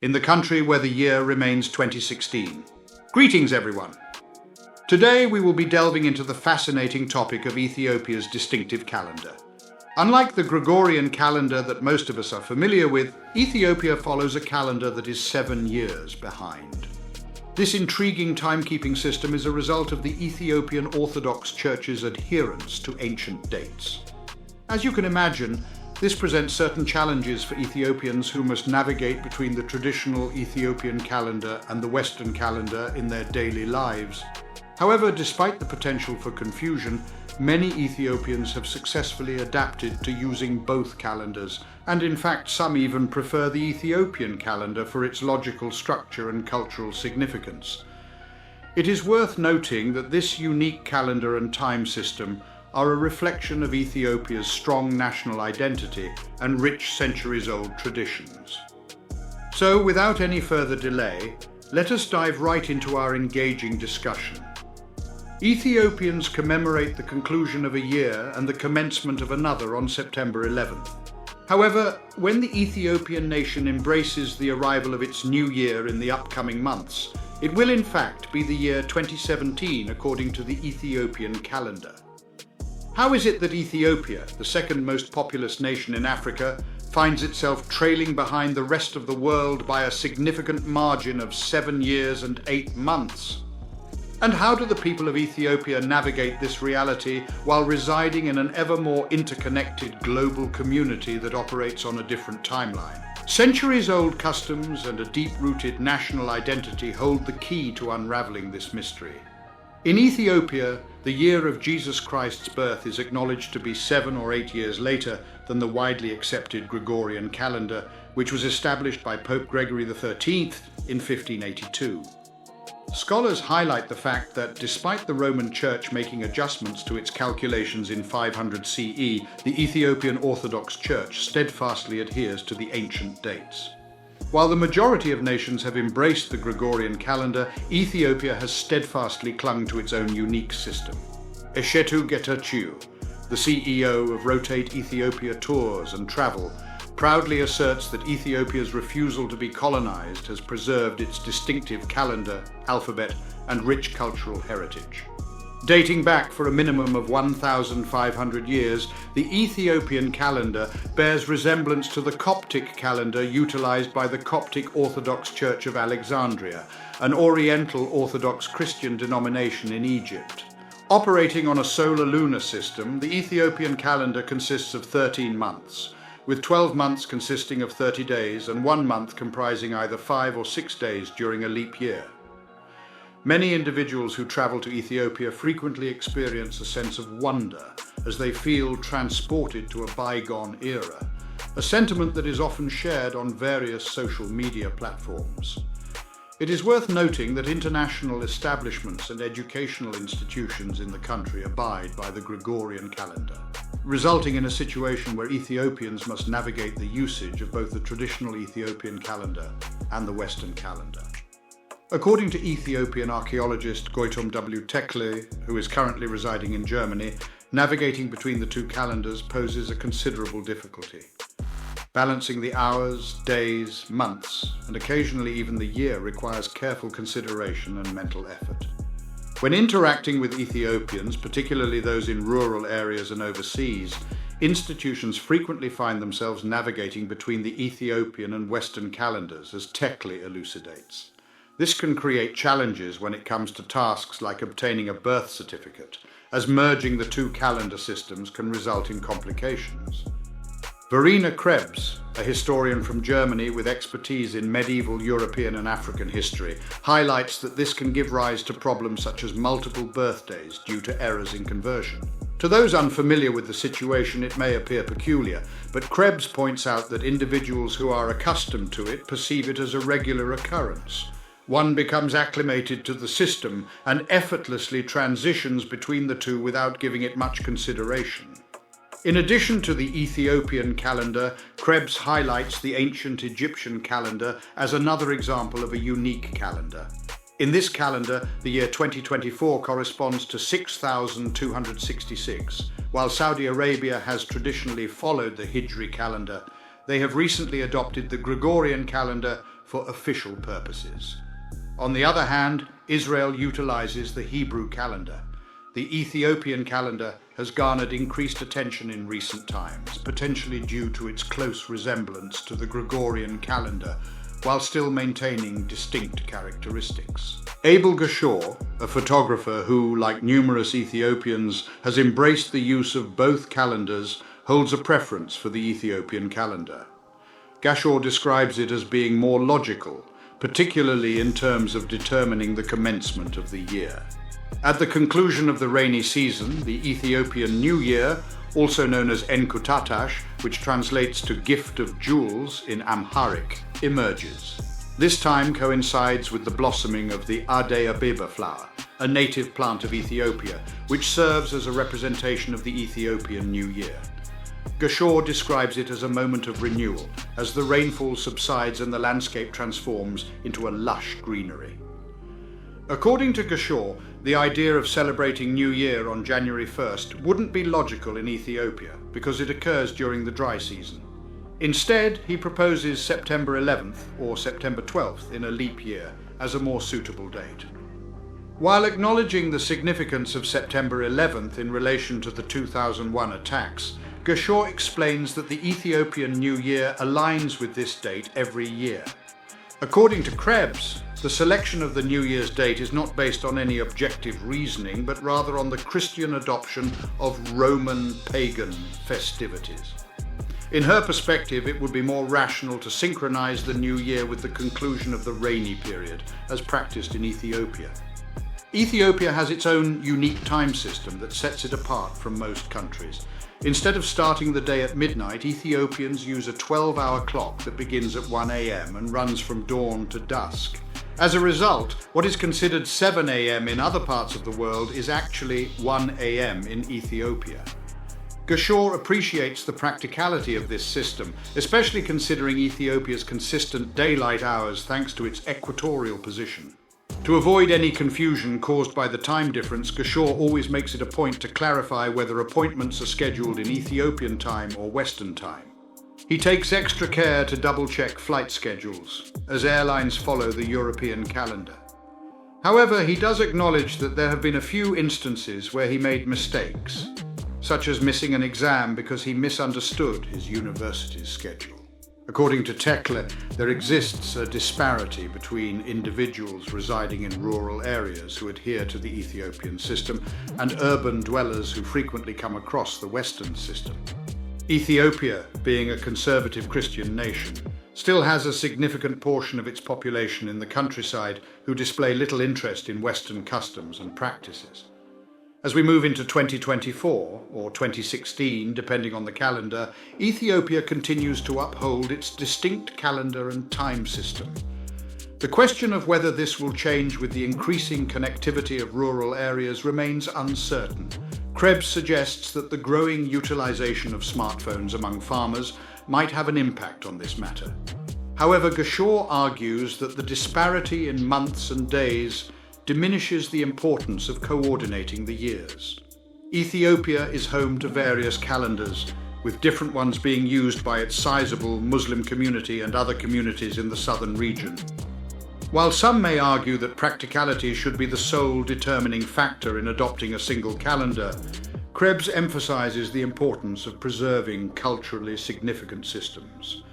in the country where the year remains 2016. Greetings, everyone. Today we will be delving into the fascinating topic of Ethiopia's distinctive calendar. Unlike the Gregorian calendar that most of us are familiar with, Ethiopia follows a calendar that is 7 years behind. This intriguing timekeeping system is a result of the Ethiopian Orthodox Church's adherence to ancient dates. As you can imagine, this presents certain challenges for Ethiopians who must navigate between the traditional Ethiopian calendar and the Western calendar in their daily lives. However, despite the potential for confusion, many Ethiopians have successfully adapted to using both calendars, and in fact some even prefer the Ethiopian calendar for its logical structure and cultural significance. It is worth noting that this unique calendar and time system are a reflection of Ethiopia's strong national identity and rich centuries-old traditions. So, without any further delay, let us dive right into our engaging discussion. Ethiopians commemorate the conclusion of a year and the commencement of another on September 11th. However, when the Ethiopian nation embraces the arrival of its new year in the upcoming months, it will in fact be the year 2017 according to the Ethiopian calendar. How is it that Ethiopia, the second most populous nation in Africa, finds itself trailing behind the rest of the world by a significant margin of 7 years and 8 months? And how do the people of Ethiopia navigate this reality while residing in an ever more interconnected global community that operates on a different timeline? Centuries-old customs and a deep-rooted national identity hold the key to unraveling this mystery. In Ethiopia, the year of Jesus Christ's birth is acknowledged to be 7 or 8 years later than the widely accepted Gregorian calendar, which was established by Pope Gregory XIII in 1582. Scholars highlight the fact that despite the Roman Church making adjustments to its calculations in 500 CE, the Ethiopian Orthodox Church steadfastly adheres to the ancient dates. While the majority of nations have embraced the Gregorian calendar, Ethiopia has steadfastly clung to its own unique system. Eshetu Getachew, the CEO of Rotate Ethiopia Tours and Travel, proudly asserts that Ethiopia's refusal to be colonized has preserved its distinctive calendar, alphabet, and rich cultural heritage. Dating back for a minimum of 1,500 years, the Ethiopian calendar bears resemblance to the Coptic calendar utilized by the Coptic Orthodox Church of Alexandria, an Oriental Orthodox Christian denomination in Egypt. Operating on a solar-lunar system, the Ethiopian calendar consists of 13 months, with 12 months consisting of 30 days and 1 month comprising either 5 or 6 days during a leap year. Many individuals who travel to Ethiopia frequently experience a sense of wonder as they feel transported to a bygone era, a sentiment that is often shared on various social media platforms. It is worth noting that international establishments and educational institutions in the country abide by the Gregorian calendar, resulting in a situation where Ethiopians must navigate the usage of both the traditional Ethiopian calendar and the Western calendar. According to Ethiopian archaeologist Goitom W. Tekle, who is currently residing in Germany, navigating between the two calendars poses a considerable difficulty. Balancing the hours, days, months, and occasionally even the year requires careful consideration and mental effort. When interacting with Ethiopians, particularly those in rural areas and overseas, institutions frequently find themselves navigating between the Ethiopian and Western calendars, as Tekle elucidates. This can create challenges when it comes to tasks like obtaining a birth certificate, as merging the two calendar systems can result in complications. Verena Krebs, a historian from Germany with expertise in medieval European and African history, highlights that this can give rise to problems such as multiple birthdays due to errors in conversion. To those unfamiliar with the situation, it may appear peculiar, but Krebs points out that individuals who are accustomed to it perceive it as a regular occurrence. One becomes acclimated to the system and effortlessly transitions between the two without giving it much consideration. In addition to the Ethiopian calendar, Krebs highlights the ancient Egyptian calendar as another example of a unique calendar. In this calendar, the year 2024 corresponds to 6,266. While Saudi Arabia has traditionally followed the Hijri calendar, they have recently adopted the Gregorian calendar, for official purposes. On the other hand, Israel utilizes the Hebrew calendar. The Ethiopian calendar has garnered increased attention in recent times, potentially due to its close resemblance to the Gregorian calendar, while still maintaining distinct characteristics. Abel Gashor, a photographer who, like numerous Ethiopians, has embraced the use of both calendars, holds a preference for the Ethiopian calendar. Gashor describes it as being more logical, particularly in terms of determining the commencement of the year. At the conclusion of the rainy season, the Ethiopian New Year, also known as Enkutatash, which translates to gift of jewels in Amharic, emerges. This time coincides with the blossoming of the Ade Abeba flower, a native plant of Ethiopia, which serves as a representation of the Ethiopian New Year. Gashor describes it as a moment of renewal, as the rainfall subsides and the landscape transforms into a lush greenery. According to Gashor, the idea of celebrating New Year on January 1st wouldn't be logical in Ethiopia because it occurs during the dry season. Instead, he proposes September 11th or September 12th in a leap year as a more suitable date. While acknowledging the significance of September 11th in relation to the 2001 attacks, Gashor explains that the Ethiopian New Year aligns with this date every year. According to Krebs, the selection of the New Year's date is not based on any objective reasoning, but rather on the Christian adoption of Roman pagan festivities. In her perspective, it would be more rational to synchronize the New Year with the conclusion of the rainy period, as practiced in Ethiopia. Ethiopia has its own unique time system that sets it apart from most countries. Instead of starting the day at midnight, Ethiopians use a 12-hour clock that begins at 1 a.m. and runs from dawn to dusk. As a result, what is considered 7 a.m. in other parts of the world is actually 1 a.m. in Ethiopia. Gashor appreciates the practicality of this system, especially considering Ethiopia's consistent daylight hours thanks to its equatorial position. To avoid any confusion caused by the time difference, Gashor always makes it a point to clarify whether appointments are scheduled in Ethiopian time or Western time. He takes extra care to double-check flight schedules, as airlines follow the European calendar. However, he does acknowledge that there have been a few instances where he made mistakes, such as missing an exam because he misunderstood his university's schedule. According to Tekle, there exists a disparity between individuals residing in rural areas who adhere to the Ethiopian system and urban dwellers who frequently come across the Western system. Ethiopia, being a conservative Christian nation, still has a significant portion of its population in the countryside who display little interest in Western customs and practices. As we move into 2024, or 2016, depending on the calendar, Ethiopia continues to uphold its distinct calendar and time system. The question of whether this will change with the increasing connectivity of rural areas remains uncertain. Krebs suggests that the growing utilization of smartphones among farmers might have an impact on this matter. However, Gashor argues that the disparity in months and days diminishes the importance of coordinating the years. Ethiopia is home to various calendars, with different ones being used by its sizable Muslim community and other communities in the southern region. While some may argue that practicality should be the sole determining factor in adopting a single calendar, Krebs emphasizes the importance of preserving culturally significant systems.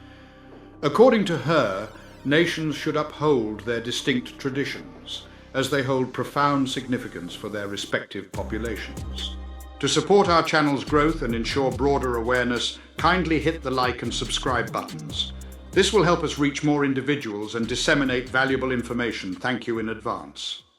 According to her, nations should uphold their distinct traditions, as they hold profound significance for their respective populations. To support our channel's growth and ensure broader awareness, kindly hit the like and subscribe buttons. This will help us reach more individuals and disseminate valuable information. Thank you in advance.